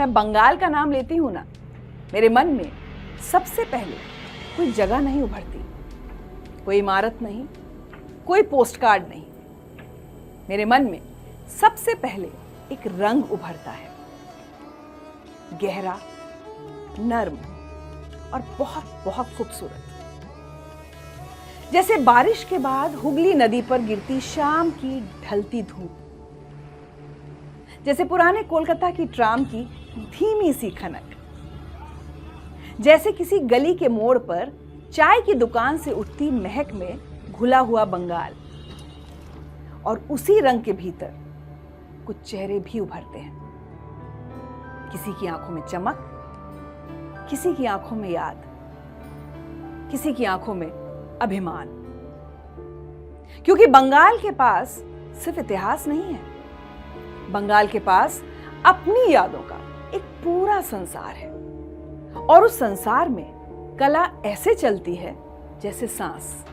मैं बंगाल का नाम लेती हूं ना, मेरे मन में सबसे पहले कोई जगह नहीं उभरती, कोई इमारत नहीं, कोई पोस्टकार्ड नहीं। मेरे मन में सबसे पहले एक रंग उभरता है, गहरा, नर्म और बहुत बहुत खूबसूरत। जैसे बारिश के बाद हुगली नदी पर गिरती शाम की ढलती धूप, जैसे पुराने कोलकाता की ट्राम की धीमी सी खनक, जैसे किसी गली के मोड़ पर चाय की दुकान से उठती महक में घुला हुआ बंगाल। और उसी रंग के भीतर कुछ चेहरे भी उभरते हैं, किसी की आंखों में चमक, किसी की आंखों में याद, किसी की आंखों में अभिमान। क्योंकि बंगाल के पास सिर्फ इतिहास नहीं है, बंगाल के पास अपनी यादों का एक पूरा संसार है। और उस संसार में कला ऐसे चलती है जैसे सांस,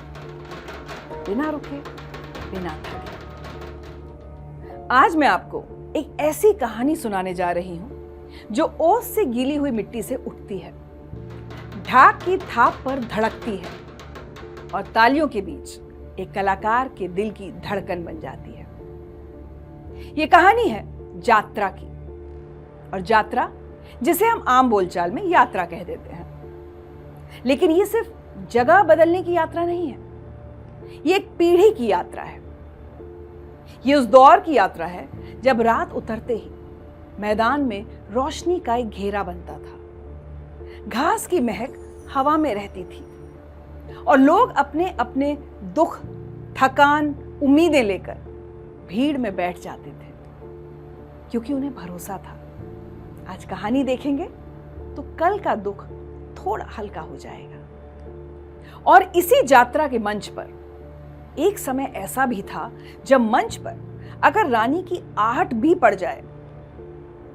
बिना रुके, बिना थके। आज मैं आपको एक ऐसी कहानी सुनाने जा रही हूं जो ओस से गीली हुई मिट्टी से उठती है, ढाक की थाप पर धड़कती है और तालियों के बीच एक कलाकार के दिल की धड़कन बन जाती है। यह कहानी है यात्रा की, और यात्रा जिसे हम आम बोलचाल में यात्रा कह देते हैं। लेकिन यह सिर्फ जगह बदलने की यात्रा नहीं है, यह एक पीढ़ी की यात्रा है। यह उस दौर की यात्रा है जब रात उतरते ही मैदान में रोशनी का एक घेरा बनता था, घास की महक हवा में रहती थी और लोग अपने अपने दुख, थकान, उम्मीदें लेकर भीड़ में बैठ जाते थे, क्योंकि उन्हें भरोसा था आज कहानी देखेंगे तो कल का दुख थोड़ा हल्का हो जाएगा। और इसी यात्रा के मंच पर एक समय ऐसा भी था जब मंच पर अगर रानी की आहट भी पड़ जाए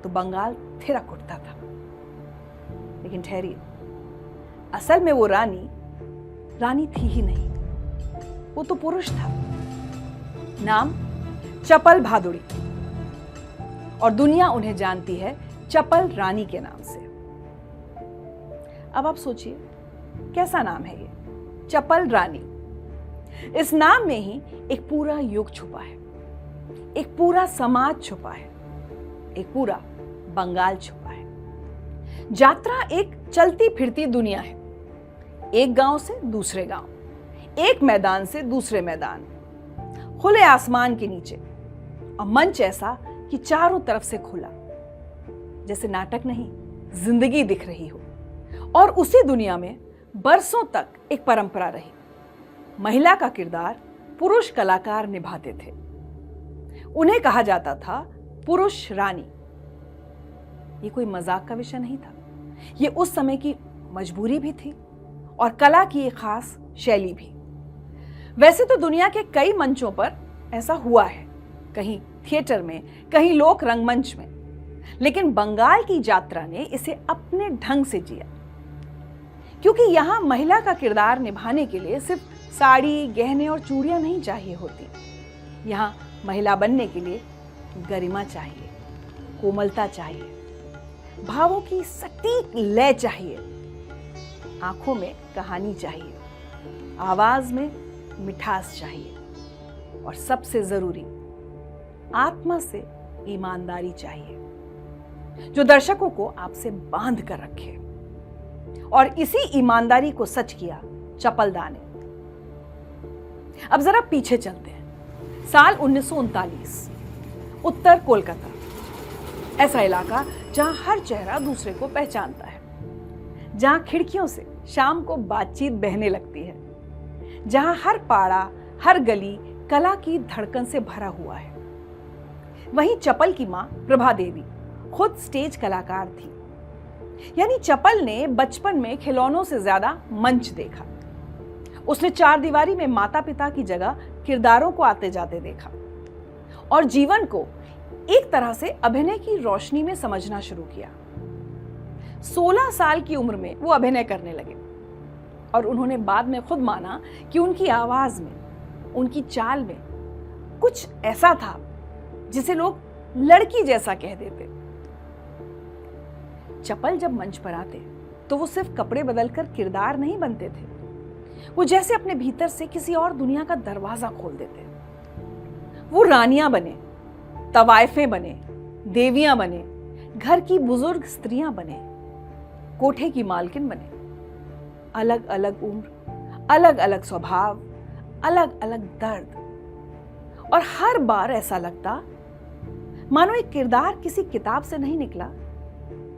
तो बंगाल थिरक उठता था। लेकिन ठहरिए, असल में वो रानी थी ही नहीं, वो तो पुरुष था। नाम चपल भादुड़ी, और दुनिया उन्हें जानती है चपल रानी के नाम से। अब आप सोचिए कैसा नाम है ये, चपल रानी। इस नाम में ही एक पूरा युग छुपा है, एक पूरा समाज छुपा है, एक पूरा बंगाल छुपा है। यात्रा एक चलती फिरती दुनिया है, एक गांव से दूसरे गांव, एक मैदान से दूसरे मैदान, खुले आसमान के नीचे, और मंच ऐसा कि चारों तरफ से खुला, जैसे नाटक नहीं जिंदगी दिख रही हो। और उसी दुनिया में बरसों तक एक परंपरा रही, महिला का किरदार पुरुष कलाकार निभाते थे। उन्हें कहा जाता था पुरुष रानी। ये कोई मजाक का विषय नहीं था, ये उस समय की मजबूरी भी थी और कला की एक खास शैली भी। वैसे तो दुनिया के कई मंचों पर ऐसा हुआ है, कहीं थिएटर में, कहीं लोक रंगमंच में, लेकिन बंगाल की यात्रा ने इसे अपने ढंग से जिया। क्योंकि यहां महिला का किरदार निभाने के लिए सिर्फ साड़ी, गहने और चूड़ियां नहीं चाहिए होती। यहां महिला बनने के लिए गरिमा चाहिए, कोमलता चाहिए, भावों की सटीक लय चाहिए, आंखों में कहानी चाहिए, आवाज में मिठास चाहिए, और सबसे जरूरी आत्मा से ईमानदारी चाहिए, जो दर्शकों को आपसे बांध कर रखे। और इसी ईमानदारी को सच किया चपलदा ने। अब जरा पीछे चलते हैं, साल 1939, उत्तर कोलकाता, ऐसा इलाका जहां हर चेहरा दूसरे को पहचानता है, जहां खिड़कियों से शाम को बातचीत बहने लगती है, जहां हर पाड़ा, हर गली कला की धड़कन से भरा हुआ है। वहीं चपल की मां प्रभा देवी खुद स्टेज कलाकार थी, यानी चपल ने बचपन में खिलौनों से ज्यादा मंच देखा। उसने चार दीवारी में माता पिता की जगह किरदारों को आते जाते देखा और जीवन को एक तरह से अभिनय की रोशनी में समझना शुरू किया। 16 साल की उम्र में वो अभिनय करने लगे और उन्होंने बाद में खुद माना कि उनकी आवाज में, उनकी चाल में कुछ ऐसा था जिसे लोग लड़की जैसा कह देते। चपल जब मंच पर आते तो वो सिर्फ कपड़े बदलकर किरदार नहीं बनते थे, वो जैसे अपने भीतर से किसी और दुनिया का दरवाजा खोल देते। वो रानियां बने, तवाइफें बने, देवियां बने, घर की बुजुर्ग स्त्रियां बने, कोठे की मालकिन बने। अलग अलग उम्र, अलग अलग स्वभाव, अलग अलग दर्द, और हर बार ऐसा लगता मानो एक किरदार किसी किताब से नहीं निकला,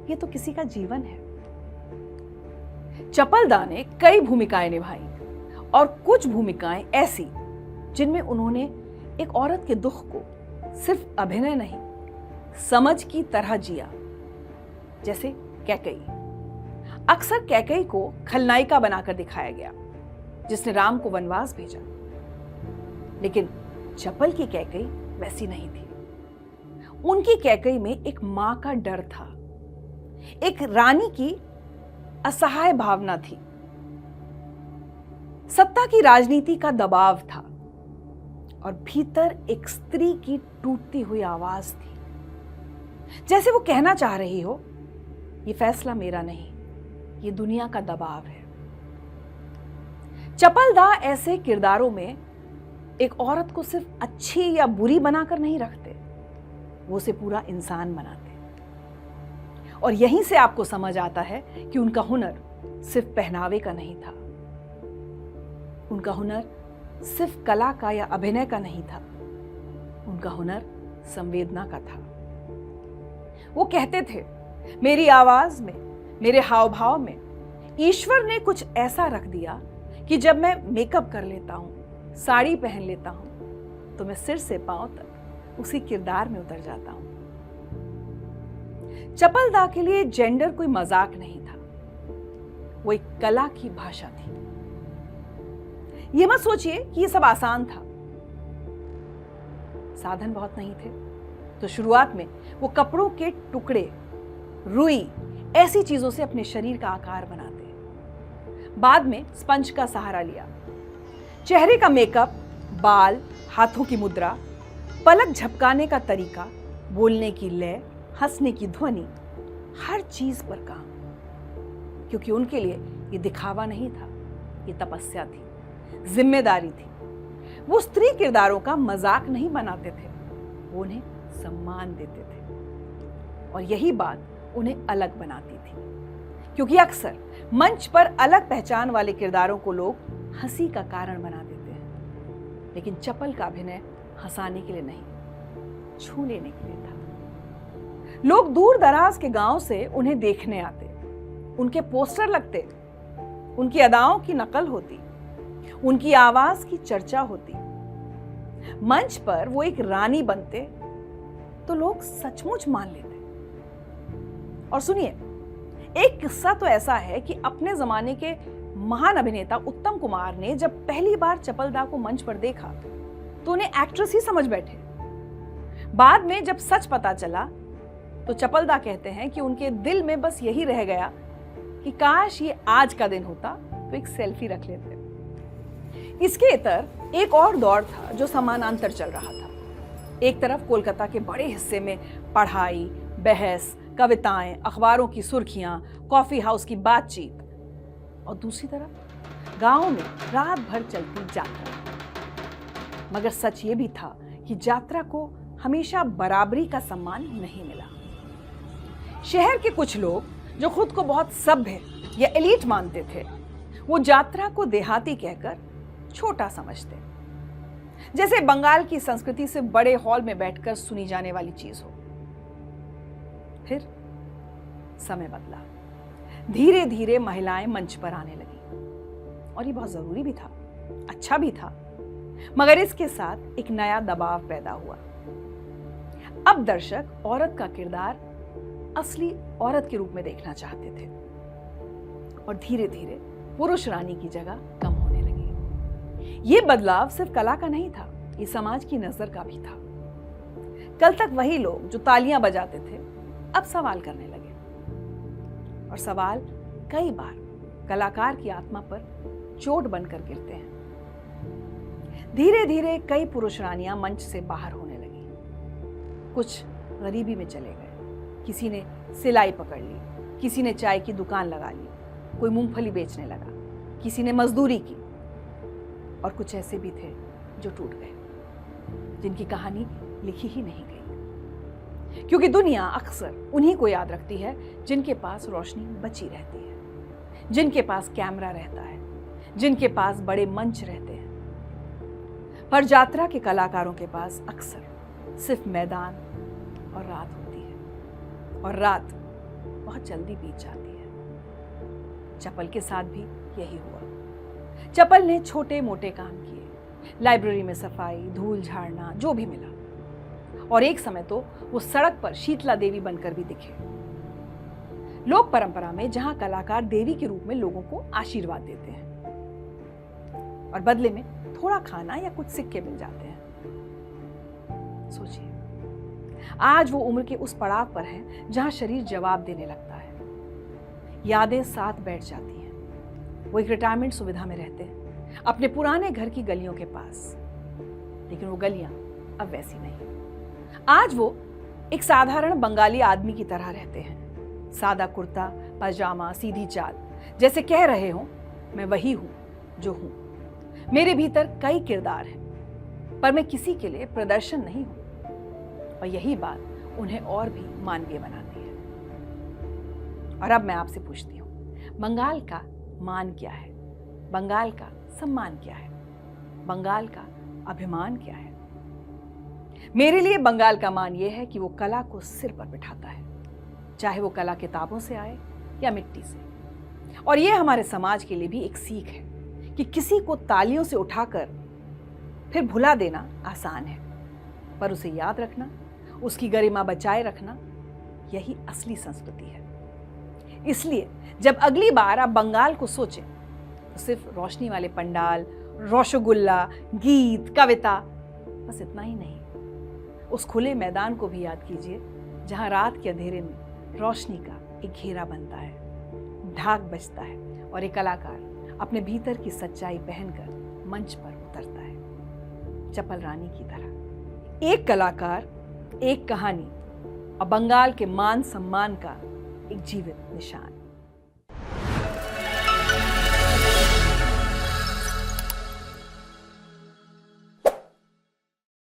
ये तो किसी का जीवन है। चपलदा ने कई भूमिकाएं निभाई और कुछ भूमिकाएं ऐसी जिनमें उन्होंने एक औरत के दुख को सिर्फ अभिनय नहीं, समझ की तरह जिया। जैसे कैकेयी। अक्सर कैकेयी को खलनायिका बनाकर दिखाया गया जिसने राम को वनवास भेजा, लेकिन चपल की कैकेयी वैसी नहीं थी। उनकी कैकेयी में एक मां का डर था, एक रानी की असहाय भावना थी, सत्ता की राजनीति का दबाव था, और भीतर एक स्त्री की टूटती हुई आवाज थी, जैसे वो कहना चाह रही हो, ये फैसला मेरा नहीं, ये दुनिया का दबाव है। चपलदा ऐसे किरदारों में एक औरत को सिर्फ अच्छी या बुरी बनाकर नहीं रखते, वो उसे पूरा इंसान बनाते। और यहीं से आपको समझ आता है कि उनका हुनर सिर्फ पहनावे का नहीं था, उनका हुनर सिर्फ कला का या अभिनय का नहीं था, उनका हुनर संवेदना का था। वो कहते थे, मेरी आवाज में, मेरे हाव भाव में ईश्वर ने कुछ ऐसा रख दिया कि जब मैं मेकअप कर लेता हूं, साड़ी पहन लेता हूं, तो मैं सिर से पांव तक उसी किरदार में उतर जाता हूं। चपलदा के लिए जेंडर कोई मजाक नहीं था, वो एक कला की भाषा थी। ये मत सोचिए कि ये सब आसान था, साधन बहुत नहीं थे, तो शुरुआत में वो कपड़ों के टुकड़े, रुई, ऐसी चीजों से अपने शरीर का आकार बनाते। बाद में स्पंज का सहारा लिया। चेहरे का मेकअप, बाल, हाथों की मुद्रा, पलक झपकाने का तरीका, बोलने की लय, हंसने की ध्वनि, हर चीज पर काम। क्योंकि उनके लिए ये दिखावा नहीं था, ये तपस्या थी, जिम्मेदारी थी। वो स्त्री किरदारों का मजाक नहीं बनाते थे, वो उन्हें सम्मान देते थे। और यही बात उन्हें अलग बनाती थी, क्योंकि अक्सर मंच पर अलग पहचान वाले किरदारों को लोग हंसी का कारण बना देते हैं, लेकिन चपल का अभिनय हंसाने के लिए नहीं, छू लेने के लिए था। लोग दूर दराज के गांव से उन्हें देखने आते, उनके पोस्टर लगते, उनकी अदाओं की नकल होती, उनकी आवाज की चर्चा होती। मंच पर वो एक रानी बनते तो लोग सचमुच मान लेते। और सुनिए, एक किस्सा तो ऐसा है कि अपने जमाने के महान अभिनेता उत्तम कुमार ने जब पहली बार चपलदा को मंच पर देखा तो उन्हें एक्ट्रेस ही समझ बैठे। बाद में जब सच पता चला तो चपलदा कहते हैं कि उनके दिल में बस यही रह गया कि काश ये आज का दिन होता तो एक सेल्फी रख लेते। इसके इतर एक और दौर था जो समानांतर चल रहा था। एक तरफ कोलकाता के बड़े हिस्से में पढ़ाई, बहस, कविताएं, अखबारों की सुर्खियां, कॉफी हाउस की बातचीत, और दूसरी तरफ गांव में रात भर चलती यात्रा। मगर सच ये भी था कि यात्रा को हमेशा बराबरी का सम्मान नहीं मिला। शहर के कुछ लोग जो खुद को बहुत सभ्य या एलीट मानते थे, वो यात्रा को देहाती कहकर छोटा समझते, जैसे बंगाल की संस्कृति से बड़े हॉल में बैठकर सुनी जाने वाली चीज हो। फिर समय बदला, धीरे धीरे महिलाएं मंच पर आने लगी, और ये बहुत जरूरी भी था, अच्छा भी था। मगर इसके साथ एक नया दबाव पैदा हुआ। अब दर्शक औरत का किरदार असली औरत के रूप में देखना चाहते थे, और धीरे धीरे पुरुष रानी की जगह कम होने लगी। ये बदलाव सिर्फ कला का नहीं था, ये समाज की नजर का भी था। कल तक वही लोग जो तालियां बजाते थे अब सवाल करने लगे, और सवाल कई बार कलाकार की आत्मा पर चोट बनकर गिरते हैं। धीरे धीरे कई पुरुष रानियां मंच से बाहर होने लगी। कुछ गरीबी में चले गए, किसी ने सिलाई पकड़ ली, किसी ने चाय की दुकान लगा ली, कोई मूंगफली बेचने लगा, किसी ने मजदूरी की, और कुछ ऐसे भी थे जो टूट गए, जिनकी कहानी लिखी ही नहीं गई। क्योंकि दुनिया अक्सर उन्हीं को याद रखती है जिनके पास रोशनी बची रहती है, जिनके पास कैमरा रहता है, जिनके पास बड़े मंच रहते हैं। पर यात्रा के कलाकारों के पास अक्सर सिर्फ मैदान और रात होती है, और रात बहुत जल्दी बीत जाती है। चपल के साथ भी यही हुआ। चपल ने छोटे मोटे काम किए, लाइब्रेरी में सफाई, धूल झाड़ना, जो भी मिला, और एक समय तो वो सड़क पर शीतला देवी बनकर भी दिखे। लोक परंपरा में जहां कलाकार देवी के रूप में लोगों को आशीर्वाद देते हैं और बदले में थोड़ा खाना या कुछ सिक्के मिल जाते हैं। सोचिए, आज वो उम्र के उस पड़ाव पर है जहां शरीर जवाब देने लगता है, यादें साथ बैठ जाती हैं। वो एक रिटायरमेंट सुविधा में रहते हैं, अपने पुराने घर की गलियों के पास, लेकिन वो गलियां अब वैसी नहीं। आज वो एक साधारण बंगाली आदमी की तरह रहते हैं। सादा कुर्ता पजामा, सीधी चाल, जैसे कह रहे हो मैं वही हूं जो हूं। मेरे भीतर कई किरदार हैं, पर मैं किसी के लिए प्रदर्शन नहीं हूं, और यही बात उन्हें और भी मानवीय बनाती है। और अब मैं आपसे पूछती हूं, बंगाल का मान क्या है? बंगाल का सम्मान क्या है? बंगाल का अभिमान क्या है? मेरे लिए बंगाल का मान यह है कि वो कला को सिर पर बिठाता है, चाहे वो कला किताबों से आए या मिट्टी से। और ये हमारे समाज के लिए भी एक सीख है कि किसी को तालियों से उठाकर फिर भुला देना आसान है, पर उसे याद रखना, उसकी गरिमा बचाए रखना, यही असली संस्कृति है। इसलिए जब अगली बार आप बंगाल को सोचें तो सिर्फ रोशनी वाले पंडाल, रसगुल्ला, गीत, कविता, बस इतना ही नहीं, उस खुले मैदान को भी याद कीजिए जहां रात के अंधेरे में रोशनी का एक घेरा बनता है, ढाक बजता है, और एक कलाकार अपने भीतर की सच्चाई पहनकर मंच पर उतरता है, चपल रानी की तरह। एक कलाकार, एक कहानी, और बंगाल के मान सम्मान का एक जीवित निशान।